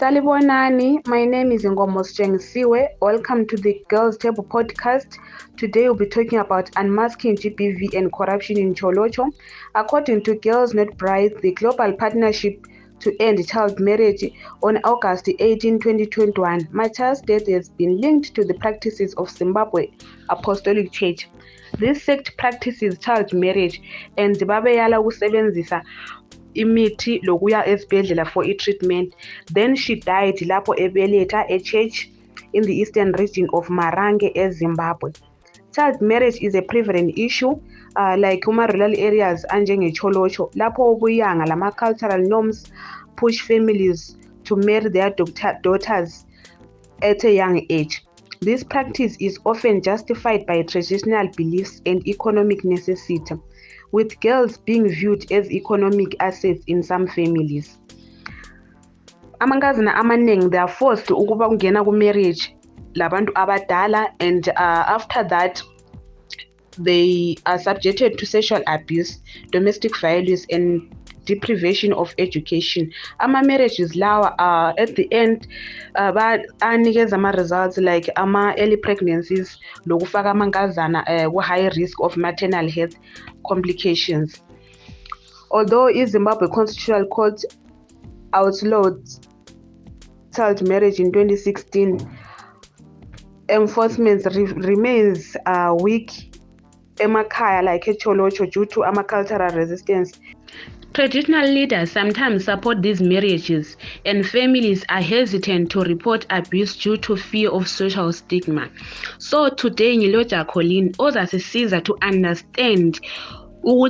Salibonani, my name is Nkomo Sitshengisiwe. Welcome to the Girls Table podcast. Today we'll be talking about unmasking GBV and corruption in Tsholotsho. According to Girls Not Brides, the global partnership to end child marriage on August 18, 2021, Macha's death has been linked to the practices of Zimbabwe Apostolic Church. This sect practices child marriage and babeyala ukusebenzisa imithi lokuya esibhedlela for treatment. Then she died lapho ebeletha church in the eastern region of Marange, Zimbabwe. Child marriage is a prevalent issue like rural areas anjenge Tsholotsho lapho ubuyanga lama cultural norms push families to marry their daughters at a young age. This practice is often justified by traditional beliefs and economic necessity, with girls being viewed as economic assets in some families. Amankazana amaningi they are forced ukuba kungena ku-marriage labantu abadala, and after that they are subjected to sexual abuse, domestic violence and deprivation of education. Ama-marriages lawa at the end anikeza ama-results like early pregnancies lokufaka amankazana ku-high risk of maternal health complications. Although Zimbabwe Constitutional Court outlawed child marriage in 2016, enforcement remains weak emakhaya like eTsholotsho due to cultural resistance. Traditional leaders sometimes support these marriages, and families are hesitant to report abuse due to fear of social stigma. So today, Jacqueline ozasisiza to understand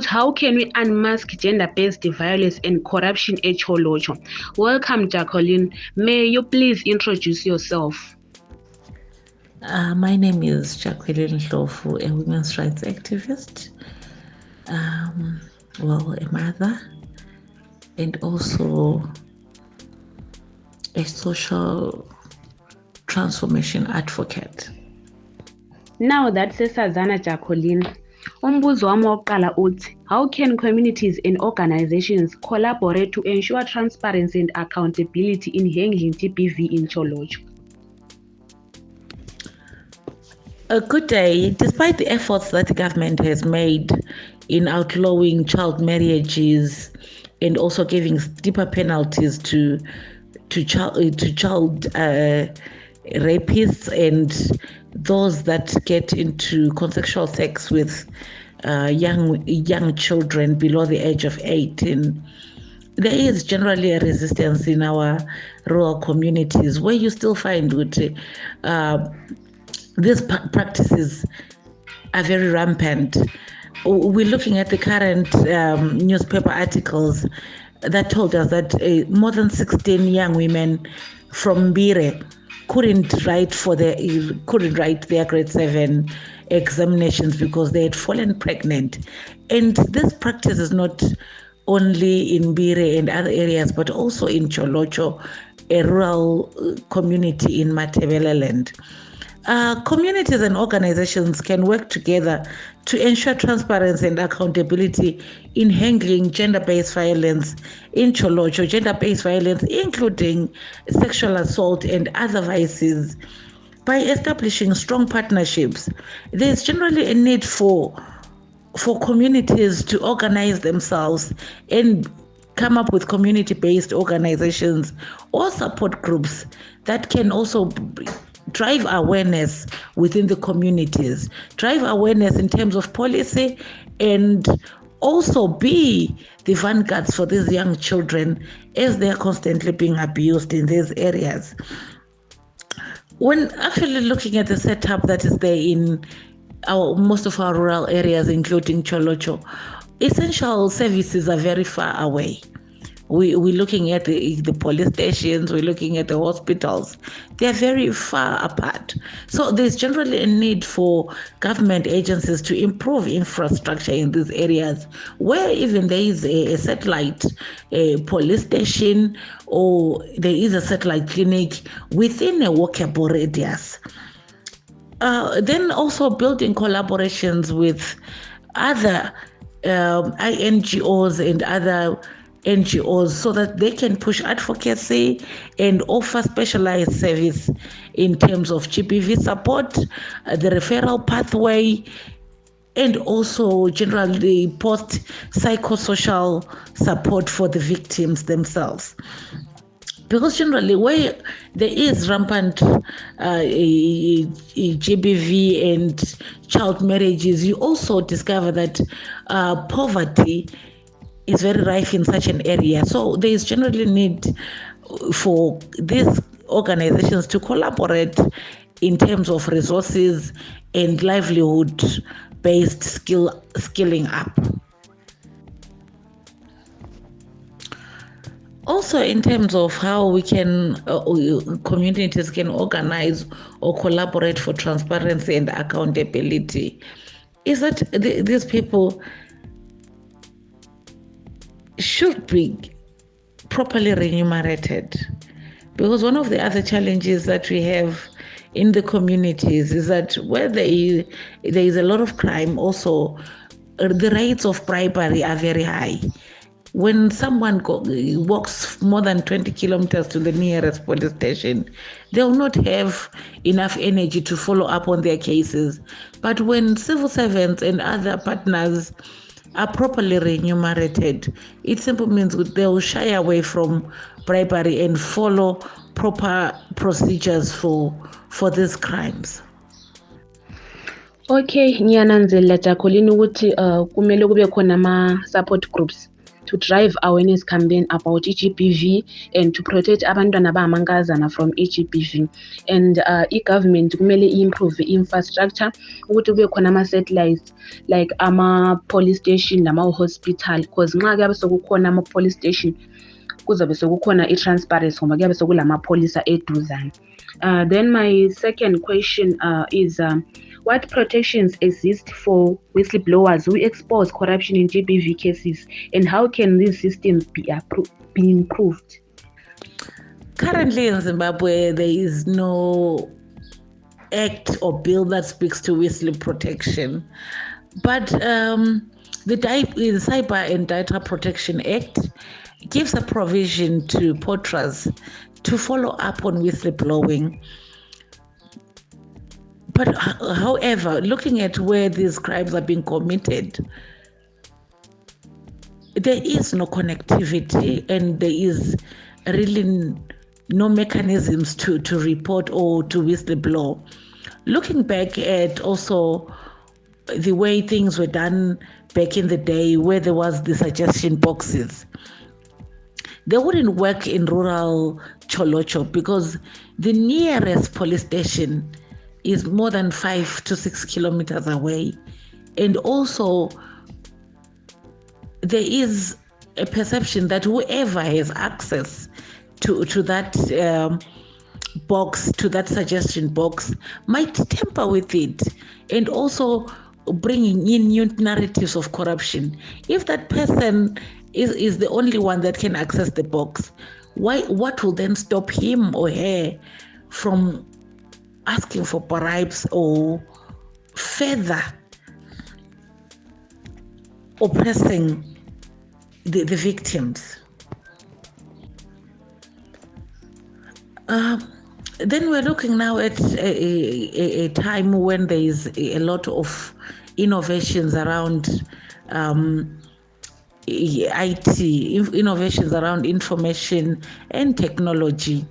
how can we unmask gender-based violence and corruption at Tsholotsho. Welcome, Jacqueline. May you please introduce yourself? My name is Jacqueline Ndlovu, a women's rights activist, a mother, and also a social transformation advocate. Now that sesazana Jacqueline, umbuzo wami wokuqala uthi, how can communities and organizations collaborate to ensure transparency and accountability in handling GBV in Tsholotsho? Good day. Despite the efforts that the government has made in outlawing child marriages and also giving deeper penalties to child rapists and those that get into consensual sex with young children below the age of 18, there is generally a resistance in our rural communities where you still find these practices are very rampant. We're looking at the current newspaper articles that told us that more than 16 young women from Mbire couldn't write their grade 7 examinations because they had fallen pregnant. And this practice is not only in Mbire and other areas, but also in Tsholotsho, a rural community in Matebeleland. Communities and organizations can work together to ensure transparency and accountability in handling gender-based violence in Tsholotsho, gender-based violence including sexual assault and other vices. By establishing strong partnerships, there's generally a need for communities to organize themselves and come up with community-based organizations or support groups that can also drive awareness within the communities, drive awareness in terms of policy, and also be the vanguards for these young children as they are constantly being abused in these areas. When actually looking at the setup that is there in most of our rural areas, including Tsholotsho, essential services are very far away. We're looking at the police stations, we're looking at the hospitals. They're very far apart. So there's generally a need for government agencies to improve infrastructure in these areas where even there is a satellite police station or there is a satellite clinic within a walkable radius. Then also building collaborations with other INGOs and other NGOs so that they can push advocacy and offer specialized service in terms of GBV support, the referral pathway, and also generally post-psychosocial support for the victims themselves. Because generally where there is rampant GBV and child marriages, you also discover that poverty is very rife in such an area. So there is generally need for these organizations to collaborate in terms of resources and livelihood-based skilling up. Also, in terms of how we can, communities can organize or collaborate for transparency and accountability, is that these people should be properly remunerated. Because one of the other challenges that we have in the communities is that where there is a lot of crime, also the rates of bribery are very high. When someone walks more than 20 kilometers to the nearest police station, they will not have enough energy to follow up on their cases. But when civil servants and other partners are properly remunerated, it simply means they will shy away from bribery and follow proper procedures for these crimes. Okay, ngiyananzelela Jacqueline ukuthi kumele kube khona ama-support groups to drive awareness campaign about GBV and to protect abantwana abangamankazana from GBV. And i-government kumele improve infrastructure ukuthi kube khona ama-satellites like ama-police station nama-hospital, because nxa kuyabe sekukhona ama-police station kuzabe sekukhona i-transparency ngoba kuyabe sekulamapholisa eduzane. Then my second question is what protections exist for whistleblowers who expose corruption in GBV cases, and how can these systems be improved? Currently in Zimbabwe, there is no act or bill that speaks to whistle protection. But the Cyber and Data Protection Act gives a provision to porters to follow up on whistleblowing. But however, looking at where these crimes are being committed, there is no connectivity and there is really no mechanisms to report or to whistleblow. Looking back at also the way things were done back in the day, where there was the suggestion boxes, they wouldn't work in rural Tsholotsho because the nearest police station is more than 5 to 6 kilometers away. And also there is a perception that whoever has access to that box, to that suggestion box, might tamper with it and also bringing in new narratives of corruption. If that person is the only one that can access the box, what will then stop him or her from asking for bribes or further oppressing the victims? Then we're looking now at a time when there is a lot of innovations around IT, innovations around information and technology.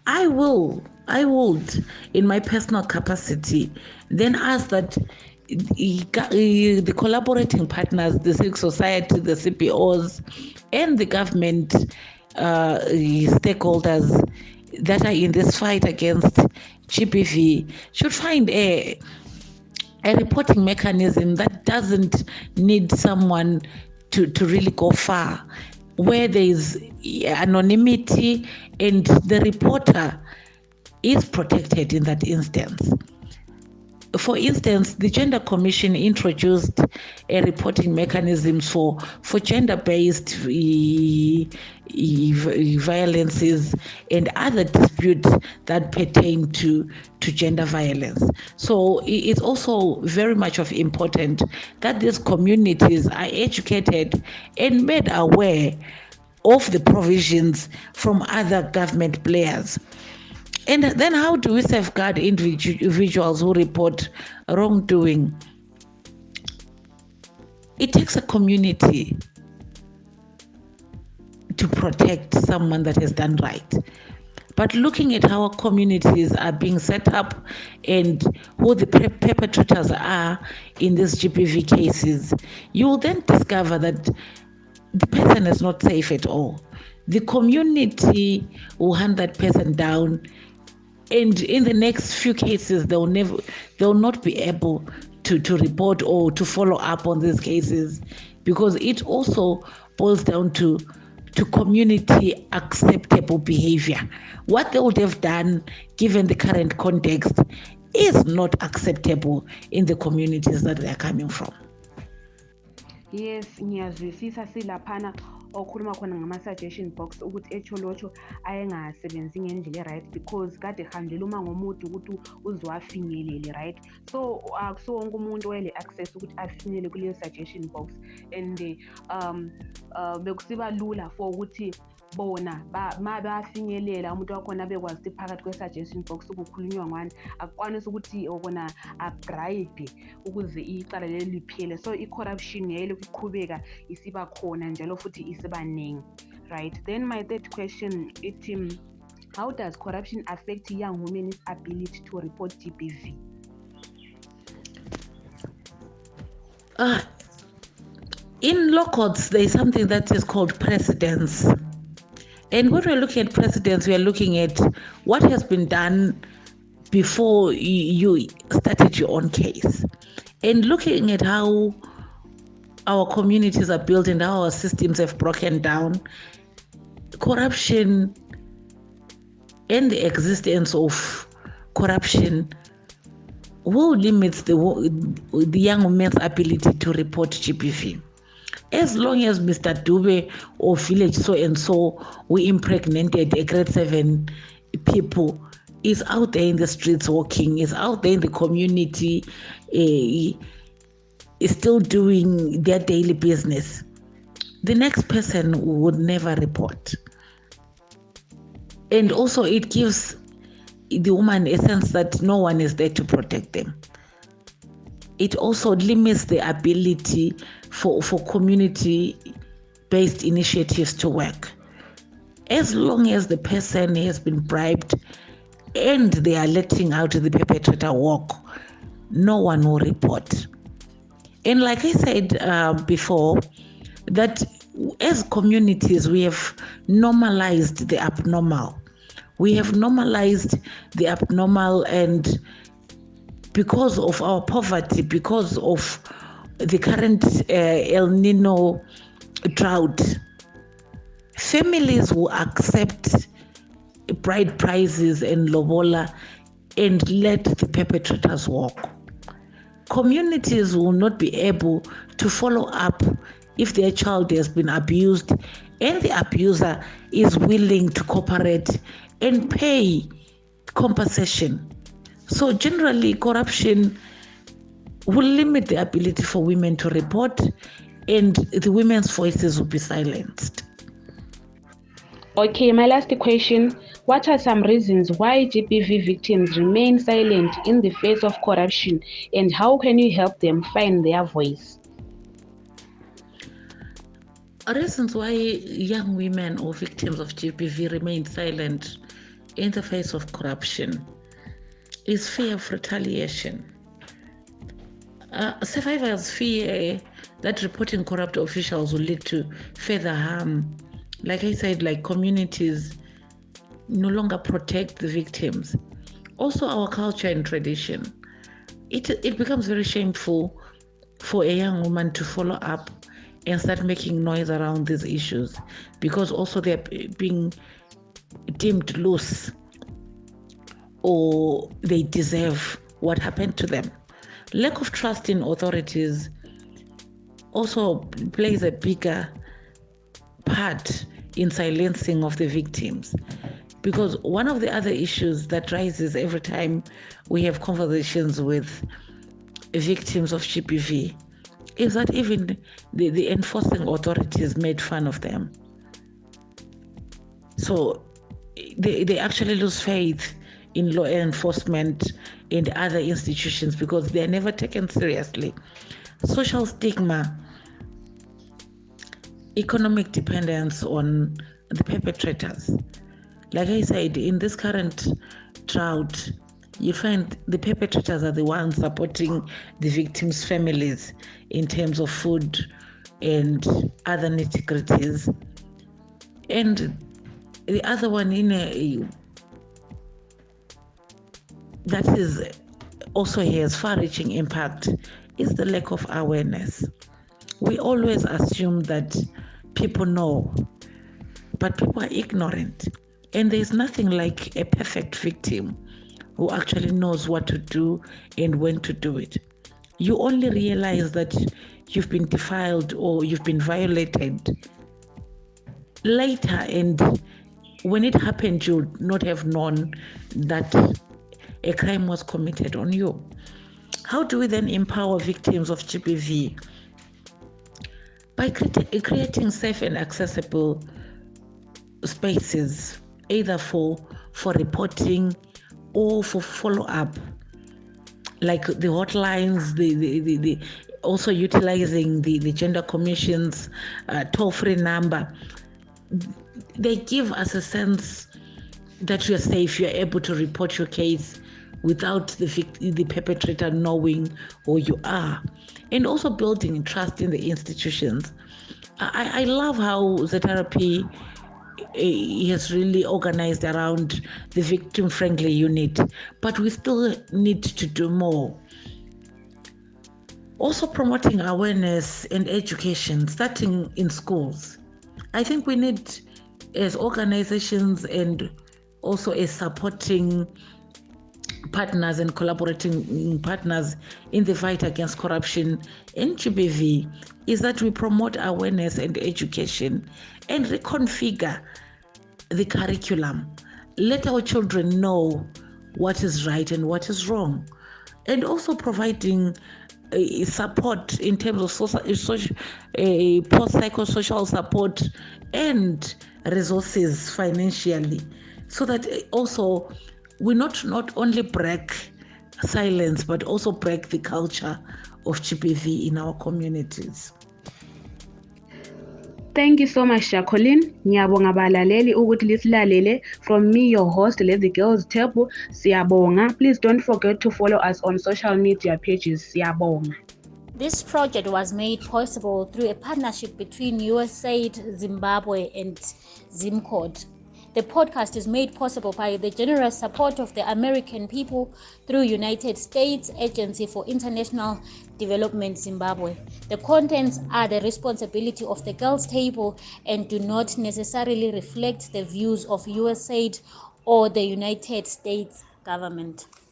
I would, in my personal capacity, then ask that the collaborating partners, the civic society, the CPOs, and the government stakeholders that are in this fight against GBV should find a reporting mechanism that doesn't need someone to really go far, where there is anonymity and the reporter is protected in that instance. For instance, the Gender Commission introduced a reporting mechanism for gender-based violences and other disputes that pertain to gender violence. So it's also very much of important that these communities are educated and made aware of the provisions from other government players. And then how do we safeguard individuals who report wrongdoing? It takes a community to protect someone that has done right. But looking at how our communities are being set up and who the perpetrators are in these GBV cases, you will then discover that the person is not safe at all. The community will hunt that person down, and in the next few cases, they'll not be able to report or to follow up on these cases, because it also boils down to community acceptable behavior. What they would have done, given the current context, is not acceptable in the communities that they are coming from. Yes, ngiyazwisisa silaphana okhuluma khona ngama-suggestion box ukuthi eTsholotsho ayengasebenzi ngendlela right, because kade handlela uma ngomuntu ukuthi uziwafinyelele right. So akuso wonke umuntu wele access ukuthi afinyelele kuleyo suggestion box, and bekusiba lula for ukuthi bona ma bafinyelela umuntu wakhona bekwazi ukuthi phakathi kwe-suggestion box ukukhulunywa ngani, akukwanisa ukuthi okona abribe ukuze icala leli liphele. So i-corruption yayile kuqhubeka isiba khona njalo futhi isiba ningi right. Then my third question, how does corruption affect young women's ability to report GBV? In law courts, there is something that is called precedence. And when we're looking at precedents, we are looking at what has been done before you started your own case. And looking at how our communities are built and how our systems have broken down, corruption and the existence of corruption will limit the young woman's ability to report GBV. As long as Mr. Dube or village so and so we impregnated a grade 7 people is out there in the streets walking, is out there in the community, is still doing their daily business, the next person would never report. And also it gives the woman a sense that no one is there to protect them. It also limits the ability for community-based initiatives to work. As long as the person has been bribed and they are letting out the perpetrator walk, no one will report. And like I said before, that as communities, we have normalized the abnormal. We have normalized the abnormal, and because of our poverty, because of the current El Nino drought, families will accept bride prices and lobola and let the perpetrators walk. Communities will not be able to follow up if their child has been abused and the abuser is willing to cooperate and pay compensation. So generally, corruption will limit the ability for women to report, and the women's voices will be silenced. Okay, my last question. What are some reasons why GBV victims remain silent in the face of corruption, and how can you help them find their voice? Reasons why young women or victims of GBV remain silent in the face of corruption is fear of retaliation. Survivors fear that reporting corrupt officials will lead to further harm. Like I said, like communities no longer protect the victims. Also, our culture and tradition. It becomes very shameful for a young woman to follow up and start making noise around these issues, because also they're being deemed loose or they deserve what happened to them. Lack of trust in authorities also plays a bigger part in silencing of the victims. Because one of the other issues that rises every time we have conversations with victims of GBV is that even the enforcing authorities made fun of them. So they actually lose faith in law enforcement and other institutions because they're never taken seriously. Social stigma, economic dependence on the perpetrators. Like I said, in this current drought, you find the perpetrators are the ones supporting the victims' families in terms of food and other nitty-gritties. And the other one that is also has far-reaching impact is the lack of awareness. We always assume that people know, but people are ignorant. And there's nothing like a perfect victim who actually knows what to do and when to do it. You only realize that you've been defiled or you've been violated later, and when it happened, you would not have known that a crime was committed on you. How do we then empower victims of GBV? By creating safe and accessible spaces, either for reporting or for follow-up, like the hotlines, the also utilizing the gender commission's toll-free number. They give us a sense that you're safe, you're able to report your case without the perpetrator knowing who you are, and also building trust in the institutions. I love how ZRP has really organized around the victim-friendly unit, but we still need to do more. Also promoting awareness and education, starting in schools. I think we need, as organizations and also as supporting partners and collaborating partners in the fight against corruption in GBV, is that we promote awareness and education and reconfigure the curriculum. Let our children know what is right and what is wrong, and also providing support in terms of post-psychosocial support and resources financially, so that also we not only break silence but also break the culture of GBV in our communities. Thank you so much, Jacqueline. Ngiyabonga balaleli ukuthi lisilalele. From me, your host, The Girls Table. Siyabonga. Please don't forget to follow us on social media pages. Siyabonga. This project was made possible through a partnership between USAID Zimbabwe and ZimCode. The podcast is made possible by the generous support of the American people through United States Agency for International Development Zimbabwe. The contents are the responsibility of the Girls Table and do not necessarily reflect the views of USAID or the United States government.